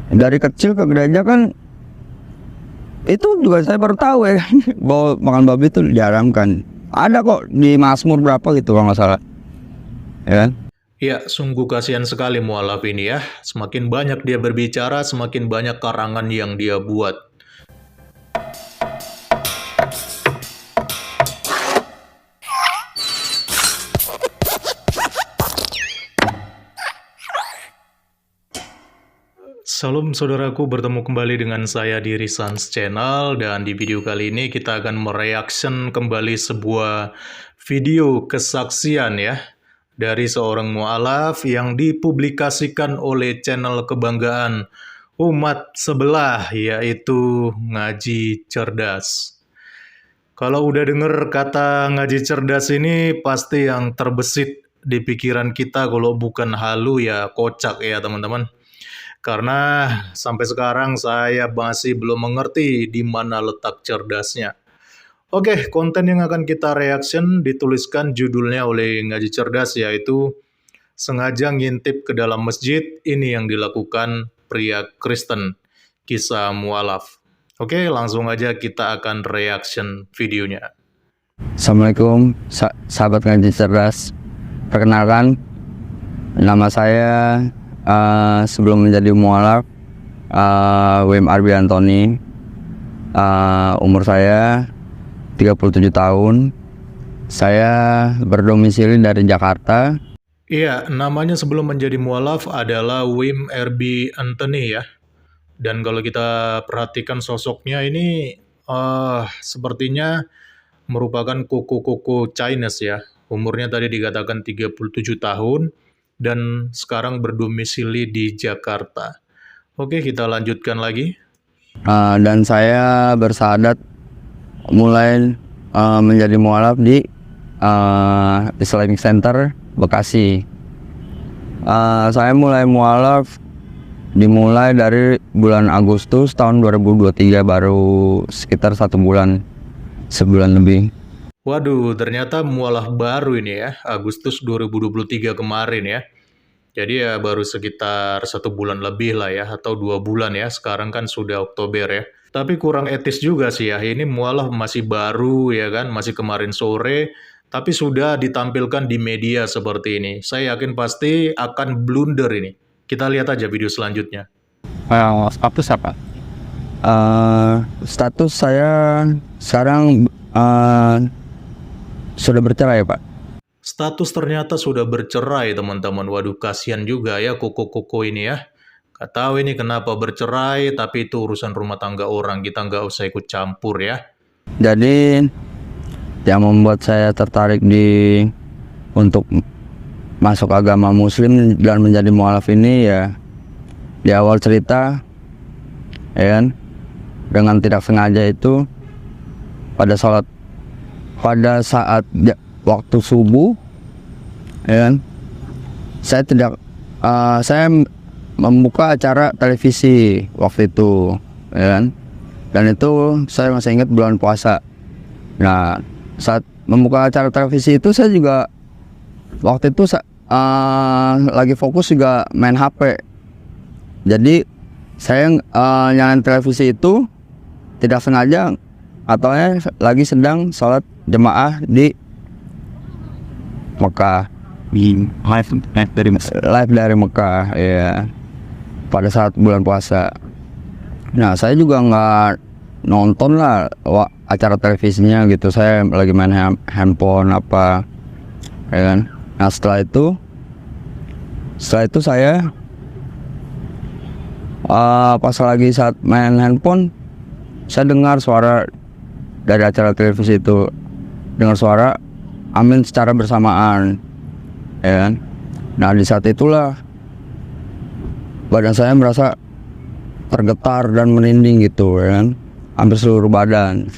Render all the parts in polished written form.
Dari kecil ke gereja kan itu juga saya baru tahu ya bahwa makan babi itu diharamkan. Ada kok di Mazmur berapa gitu kalau nggak salah, ya kan? Ya, sungguh kasihan sekali mualaf ini ya. Semakin banyak dia berbicara, semakin banyak karangan yang dia buat. Salam saudaraku, bertemu kembali dengan saya di Risans Channel, dan di video kali ini kita akan mereaction kembali sebuah video kesaksian ya dari seorang mualaf yang dipublikasikan oleh channel kebanggaan umat sebelah, yaitu Ngaji Cerdas. Kalau udah denger kata ngaji cerdas ini, pasti yang terbesit di pikiran kita kalau bukan halu ya kocak ya teman-teman. Karena sampai sekarang saya masih belum mengerti di mana letak cerdasnya. Oke, konten yang akan kita reaction dituliskan judulnya oleh Ngaji Cerdas, yaitu sengaja ngintip ke dalam masjid, ini yang dilakukan pria Kristen, kisah mualaf. Oke, langsung aja kita akan reaction videonya. Assalamualaikum sahabat Ngaji Cerdas. Perkenalkan, nama saya sebelum menjadi mualaf Wim Arbi Antoni. Umur saya 37 tahun. Saya berdomisili dari Jakarta. Iya, namanya sebelum menjadi mualaf adalah Wim Arbi Antoni ya. Dan kalau kita perhatikan sosoknya ini sepertinya merupakan kuku-kuku Chinese ya. Umurnya tadi dikatakan 37 tahun dan sekarang berdomisili di Jakarta. Oke, kita lanjutkan lagi. Dan saya bersahadat mulai menjadi mualaf di Islamic Center Bekasi. Saya mulai mualaf dimulai dari bulan Agustus tahun 2023, baru sekitar sebulan lebih. Waduh, ternyata mualaf baru ini ya, Agustus 2023 kemarin ya. Jadi ya baru sekitar 1 bulan lebih lah ya, atau 2 bulan ya, sekarang kan sudah Oktober ya. Tapi kurang etis juga sih ya, ini mualaf masih baru ya kan, masih kemarin sore, tapi sudah ditampilkan di media seperti ini. Saya yakin pasti akan blunder ini. Kita lihat aja video selanjutnya. Status apa? Status saya sekarang sudah bercerai, Pak. Status ternyata sudah bercerai, teman-teman. Waduh, kasihan juga ya koko-koko ini ya. Gak tahu ini kenapa bercerai, tapi itu urusan rumah tangga orang. Kita nggak usah ikut campur ya. Jadi yang membuat saya tertarik untuk masuk agama Muslim dan menjadi mualaf ini ya, di awal cerita ya kan, dengan tidak sengaja itu pada saat waktu subuh ya kan, saya membuka acara televisi waktu itu ya kan, dan itu saya masih ingat bulan puasa. Nah, saat membuka acara televisi itu saya juga waktu itu lagi fokus juga main HP. Jadi saya nyalain televisi itu tidak sengaja, atau lagi sedang sholat jemaah di Mekah, live dari Mekah ya, pada saat bulan puasa. Nah, saya juga nggak nonton lah acara televisinya gitu, saya lagi main handphone apa ya kan. Nah, setelah itu saya pas lagi saat main handphone, saya dengar suara dari acara televisi itu, dengar suara amin secara bersamaan ya kan. Nah, di saat itulah badan saya merasa tergetar dan merinding gitu ya kan, hampir seluruh badan.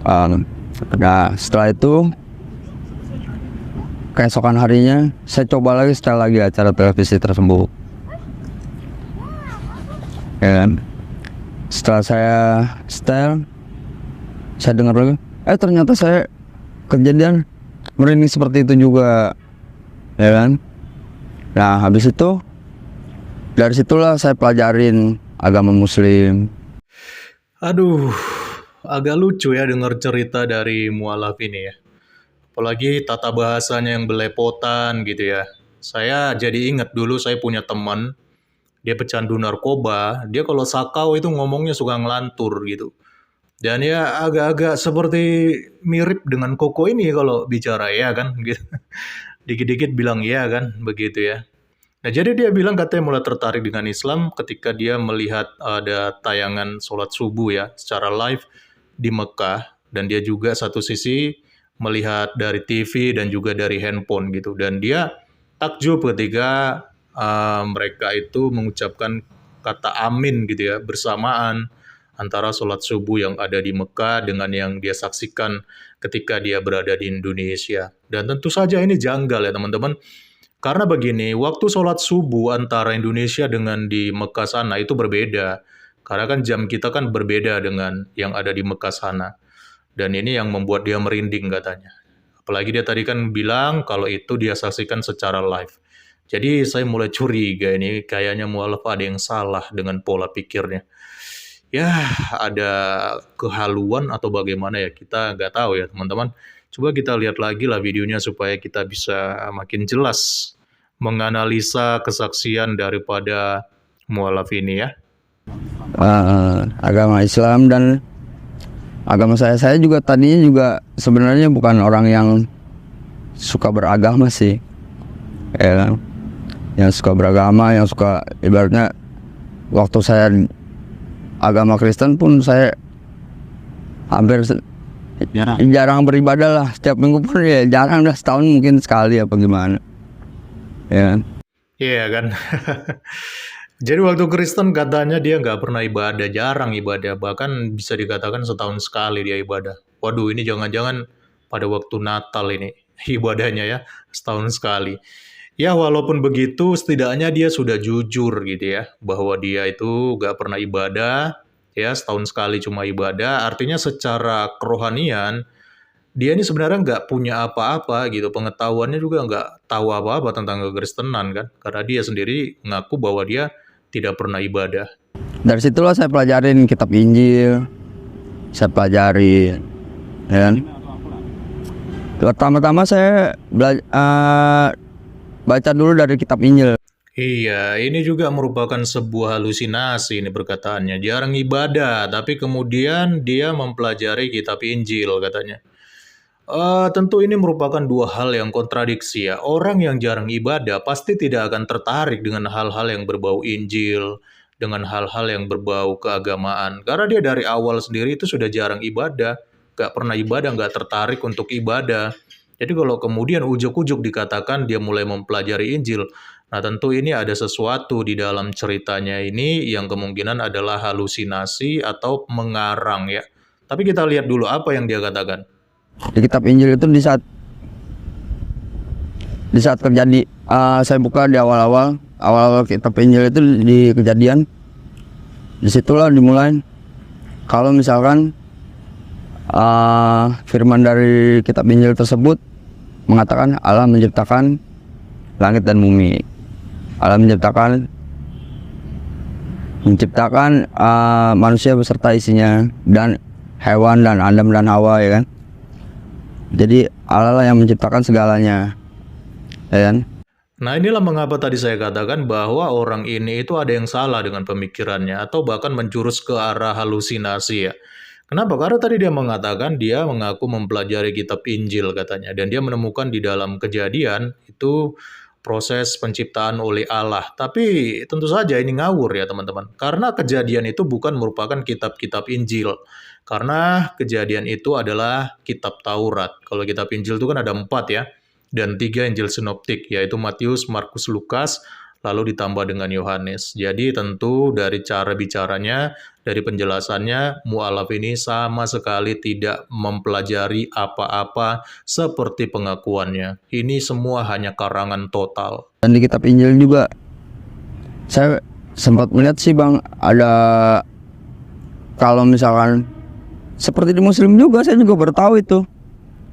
Nah, setelah itu keesokan harinya saya coba lagi setel lagi acara televisi tersebut ya kan. Setelah saya setel, saya dengar lagi, ternyata saya kejadian merinding seperti itu juga ya kan. Nah, habis itu Dari situlah saya pelajarin agama Muslim. Aduh, agak lucu ya dengar cerita dari mualaf ini ya. Apalagi tata bahasanya yang belepotan gitu ya. Saya jadi ingat dulu saya punya teman, dia pecandu narkoba, dia kalau sakau itu ngomongnya suka ngelantur gitu. Dan ya agak-agak seperti mirip dengan Koko ini kalau bicara ya kan gitu. Dikit-dikit bilang iya kan, begitu ya. Nah, jadi dia bilang katanya mulai tertarik dengan Islam ketika dia melihat ada tayangan sholat subuh ya, secara live di Mekah. Dan dia juga satu sisi melihat dari TV dan juga dari handphone gitu. Dan dia takjub ketika mereka itu mengucapkan kata amin gitu ya, bersamaan antara sholat subuh yang ada di Mekah dengan yang dia saksikan ketika dia berada di Indonesia. Dan tentu saja ini janggal ya teman-teman. Karena begini, waktu sholat subuh antara Indonesia dengan di Mekah sana itu berbeda. Karena kan jam kita kan berbeda dengan yang ada di Mekah sana. Dan ini yang membuat dia merinding katanya. Apalagi dia tadi kan bilang kalau itu dia saksikan secara live. Jadi saya mulai curiga ini kayaknya mualaf ada yang salah dengan pola pikirnya. Ya, ada kehaluan atau bagaimana ya, kita nggak tahu ya teman-teman. Coba kita lihat lagi lah videonya supaya kita bisa makin jelas menganalisa kesaksian daripada mualaf ini ya. Agama Islam dan agama saya juga tadinya juga sebenarnya bukan orang yang suka beragama sih, ya kan? Yang suka beragama, yang suka ibaratnya waktu saya agama Kristen pun saya hampir jarang beribadah lah. Setiap minggu pun ya jarang, dah setahun mungkin sekali apa gimana, ya kan? Iya kan. Jadi waktu Kristen katanya dia nggak pernah ibadah, jarang ibadah, bahkan bisa dikatakan setahun sekali dia ibadah. Waduh, ini jangan-jangan pada waktu Natal ini ibadahnya ya, setahun sekali. Ya walaupun begitu, setidaknya dia sudah jujur gitu ya, bahwa dia itu nggak pernah ibadah, ya setahun sekali cuma ibadah, artinya secara kerohanian, dia ini sebenarnya nggak punya apa-apa gitu, pengetahuannya juga nggak tahu apa-apa tentang kekristenan kan, karena dia sendiri mengaku bahwa dia tidak pernah ibadah. Dari situlah saya pelajarin kitab Injil, saya pelajari, ya kan? Pertama-tama saya baca dulu dari kitab Injil. Iya, ini juga merupakan sebuah halusinasi ini perkataannya. Jarang ibadah, tapi kemudian dia mempelajari kitab Injil katanya. Tentu ini merupakan dua hal yang kontradiksi ya. Orang yang jarang ibadah pasti tidak akan tertarik dengan hal-hal yang berbau Injil, dengan hal-hal yang berbau keagamaan. Karena dia dari awal sendiri itu sudah jarang ibadah, gak pernah ibadah, gak tertarik untuk ibadah. Jadi kalau kemudian ujuk-ujuk dikatakan dia mulai mempelajari Injil, nah tentu ini ada sesuatu di dalam ceritanya ini yang kemungkinan adalah halusinasi atau mengarang ya. Tapi kita lihat dulu apa yang dia katakan. Di kitab Injil itu di saat terjadi, saya buka di awal kitab Injil itu di Kejadian. Disitulah dimulai kalau misalkan firman dari kitab Injil tersebut mengatakan Allah menciptakan langit dan bumi. Allah menciptakan manusia beserta isinya dan hewan dan Adam dan Hawa, ya kan? Jadi Allah lah yang menciptakan segalanya, ya kan? Nah inilah mengapa tadi saya katakan bahwa orang ini itu ada yang salah dengan pemikirannya atau bahkan menjurus ke arah halusinasi ya. Kenapa? Karena tadi dia mengatakan dia mengaku mempelajari kitab Injil katanya. Dan dia menemukan di dalam Kejadian itu proses penciptaan oleh Allah. Tapi tentu saja ini ngawur ya teman-teman. Karena Kejadian itu bukan merupakan kitab-kitab Injil. Karena Kejadian itu adalah kitab Taurat. Kalau kitab Injil itu kan ada 4 ya. Dan 3 Injil sinoptik, yaitu Matius, Markus, Lukas, lalu ditambah dengan Yohanes. Jadi tentu dari cara bicaranya, dari penjelasannya, mu'alaf ini sama sekali tidak mempelajari apa-apa seperti pengakuannya. Ini semua hanya karangan total. Dan di kitab Injil juga saya sempat melihat sih Bang, ada kalau misalkan seperti di Muslim juga, saya juga baru tahu itu,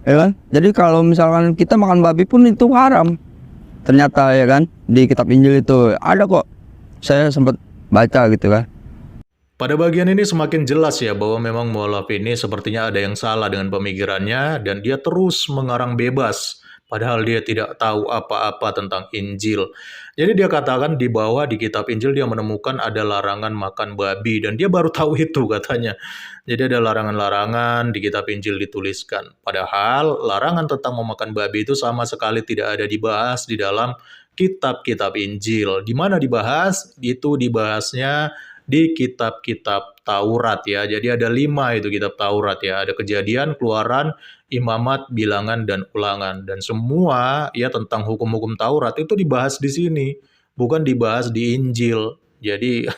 ya kan? Jadi kalau misalkan kita makan babi pun itu haram. Ternyata, ya kan, di kitab Injil itu ada kok saya sempat baca gitu kan. Pada bagian ini semakin jelas ya bahwa memang mualaf ini sepertinya ada yang salah dengan pemikirannya dan dia terus mengarang bebas padahal dia tidak tahu apa-apa tentang Injil. Jadi dia katakan di bawah di kitab Injil dia menemukan ada larangan makan babi dan dia baru tahu itu katanya. Jadi ada larangan-larangan di kitab Injil dituliskan. Padahal larangan tentang memakan babi itu sama sekali tidak ada dibahas di dalam kitab-kitab Injil. Di mana dibahas? Itu dibahasnya di kitab-kitab Taurat ya. Jadi ada 5 itu kitab Taurat ya. Ada Kejadian, Keluaran, Imamat, Bilangan, dan Ulangan. Dan semua ya tentang hukum-hukum Taurat itu dibahas di sini. Bukan dibahas di Injil. Jadi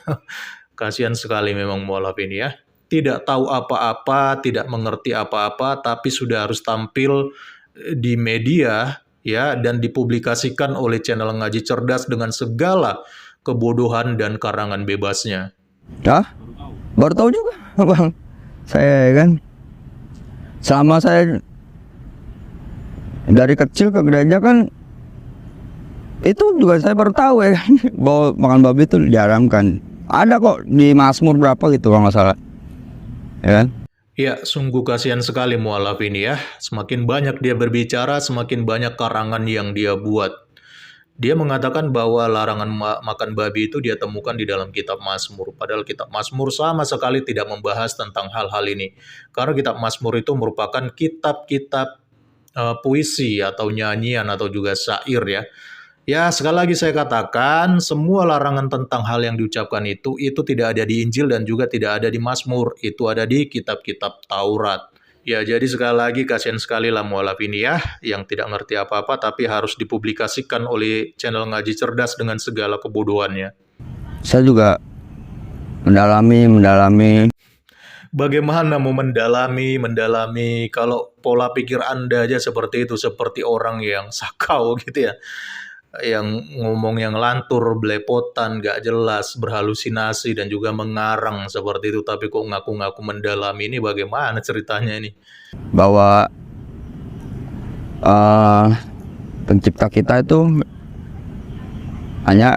kasihan sekali memang mualaf ini ya. Tidak tahu apa-apa, tidak mengerti apa-apa, tapi sudah harus tampil di media ya dan dipublikasikan oleh channel Ngaji Cerdas dengan segala kebodohan dan karangan bebasnya. Hah? Baru tahu juga bang. Saya ya kan, selama saya dari kecil ke gereja kan, itu juga saya baru tahu ya kan, bahwa makan babi itu diharamkan. Ada kok di Mazmur berapa gitu kalau nggak salah, ya kan? Ya, sungguh kasihan sekali mualaf ini ya. Semakin banyak dia berbicara, semakin banyak karangan yang dia buat. Dia mengatakan bahwa larangan makan babi itu dia temukan di dalam kitab Mazmur. Padahal kitab Mazmur sama sekali tidak membahas tentang hal-hal ini. Karena kitab Mazmur itu merupakan kitab-kitab puisi atau nyanyian atau juga syair ya. Ya, sekali lagi saya katakan, semua larangan tentang hal yang diucapkan itu tidak ada di Injil dan juga tidak ada di Mazmur. Itu ada di kitab-kitab Taurat. Ya, jadi sekali lagi kasihan sekali lah mualaf ini ya, yang tidak ngerti apa-apa tapi harus dipublikasikan oleh channel Ngaji Cerdas dengan segala kebodohannya. Saya juga mendalami. Bagaimana mau mendalami kalau pola pikir Anda aja seperti itu, seperti orang yang sakau gitu ya. Yang ngomong yang lantur, belepotan, gak jelas, berhalusinasi, dan juga mengarang seperti itu. Tapi kok ngaku-ngaku mendalami, ini bagaimana ceritanya ini? Bahwa pencipta kita itu hanya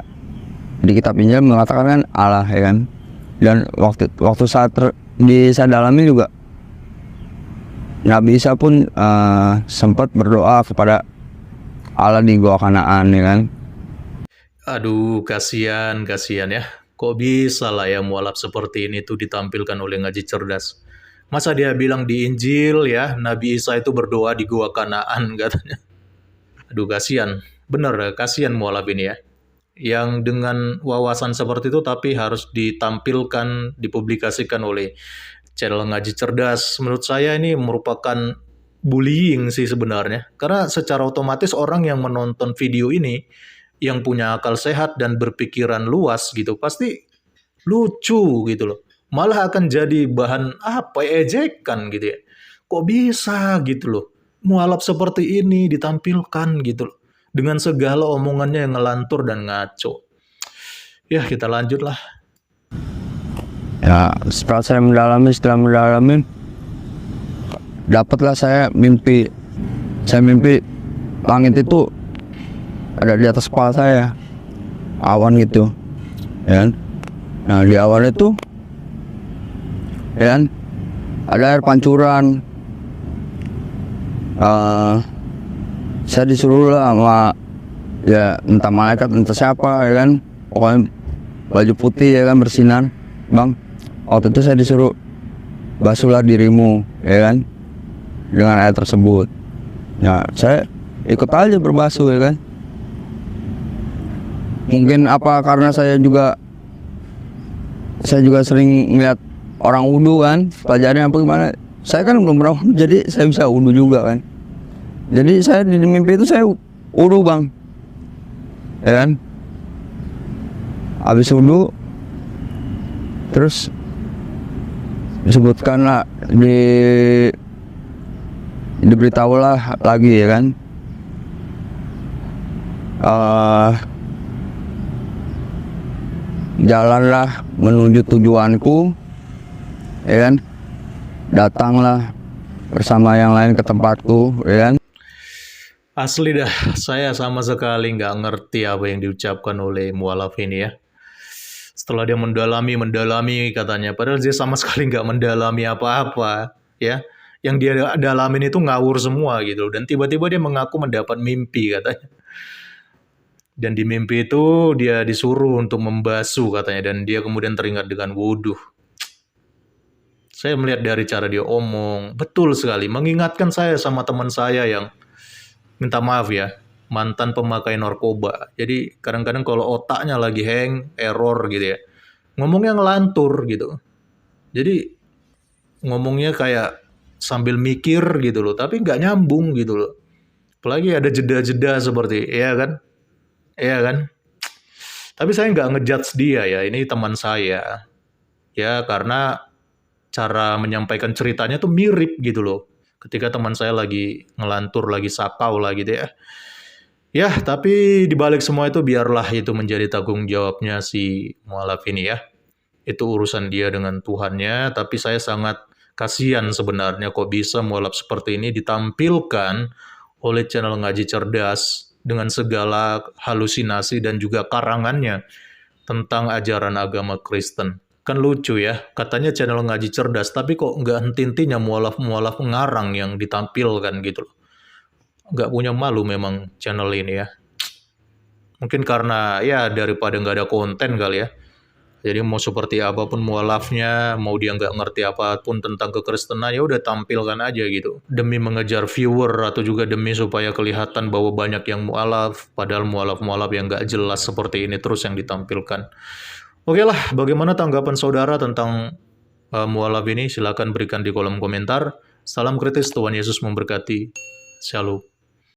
di kitab Injil mengatakan kan Allah ya kan. Dan waktu saat saya dalami juga, Nabi Isa pun sempat berdoa kepada Allah di Gua Kanaan ya kan. Aduh, kasihan ya. Kok bisa lah ya mualaf seperti ini tuh ditampilkan oleh Ngaji Cerdas. Masa dia bilang di Injil ya, Nabi Isa itu berdoa di Gua Kanaan katanya. Aduh, kasihan. Bener, kasihan mualaf ini ya. Yang dengan wawasan seperti itu tapi harus ditampilkan, dipublikasikan oleh channel Ngaji Cerdas. Menurut saya ini merupakan bullying sih sebenarnya. Karena secara otomatis orang yang menonton video ini, yang punya akal sehat dan berpikiran luas gitu, pasti lucu gitu loh. Malah akan jadi bahan ejekan gitu ya. Kok bisa gitu loh. Mualaf seperti ini ditampilkan gitu loh. Dengan segala omongannya yang ngelantur dan ngaco. Ya, kita lanjut lah. Ya, setelah mendalami, dapatlah saya mimpi langit itu ada di atas kepala saya, awan gitu ya kan. Nah di awan itu ya kan ada air pancuran. Saya disuruh lah sama ya entah malaikat entah siapa ya kan, pokoknya baju putih ya kan bersinar. Bang, waktu itu saya disuruh basuhlah dirimu ya kan dengan air tersebut. Ya saya ikut aja berbasuh ya kan. Mungkin apa karena saya juga sering melihat orang wudu kan, pelajarannya apa gimana. Saya kan belum pernah wudu, jadi saya bisa wudu juga kan. Jadi saya di mimpi itu saya wudu bang, ya kan. Habis wudu terus disebutkan lah diberitahulah lagi ya kan, jalanlah menuju tujuanku ya kan, datanglah bersama yang lain ke tempatku ya kan. Asli dah, saya sama sekali nggak ngerti apa yang diucapkan oleh mualaf ini ya. Setelah dia mendalami katanya, padahal dia sama sekali nggak mendalami apa-apa, ya. Yang dia dalamin itu ngawur semua gitu. Dan tiba-tiba dia mengaku mendapat mimpi katanya. Dan di mimpi itu dia disuruh untuk membasuh katanya, dan dia kemudian teringat dengan wudhu. Saya melihat dari cara dia omong, betul sekali, mengingatkan saya sama teman saya yang, minta maaf ya, mantan pemakai narkoba. Jadi kadang-kadang kalau otaknya lagi hang, error gitu ya, ngomongnya ngelantur gitu. Jadi ngomongnya kayak sambil mikir gitu loh, tapi nggak nyambung gitu loh. Apalagi ada jeda-jeda seperti, iya kan? Iya kan? Tapi saya nggak ngejudge dia ya, ini teman saya. Ya karena cara menyampaikan ceritanya tuh mirip gitu loh. Ketika teman saya lagi ngelantur, lagi sakau lah gitu ya. Ya, tapi dibalik semua itu biarlah itu menjadi tanggung jawabnya si mualaf ini ya. Itu urusan dia dengan Tuhannya, tapi saya sangat kasihan sebenarnya kok bisa mualaf seperti ini ditampilkan oleh channel Ngaji Cerdas dengan segala halusinasi dan juga karangannya tentang ajaran agama Kristen. Kan lucu ya, katanya channel Ngaji Cerdas, tapi kok nggak henti-hentinya mualaf-mualaf ngarang yang ditampilkan gitu loh. Nggak punya malu memang channel ini ya. Mungkin karena ya daripada nggak ada konten kali ya. Jadi mau seperti apapun mualafnya, mau dia nggak ngerti apapun tentang kekristenan, ya udah tampilkan aja gitu. Demi mengejar viewer atau juga demi supaya kelihatan bahwa banyak yang mualaf, padahal mualaf-mualaf yang nggak jelas seperti ini terus yang ditampilkan. Oke lah, bagaimana tanggapan saudara tentang mualaf ini? Silahkan berikan di kolom komentar. Salam kritis, Tuhan Yesus memberkati. Shalom.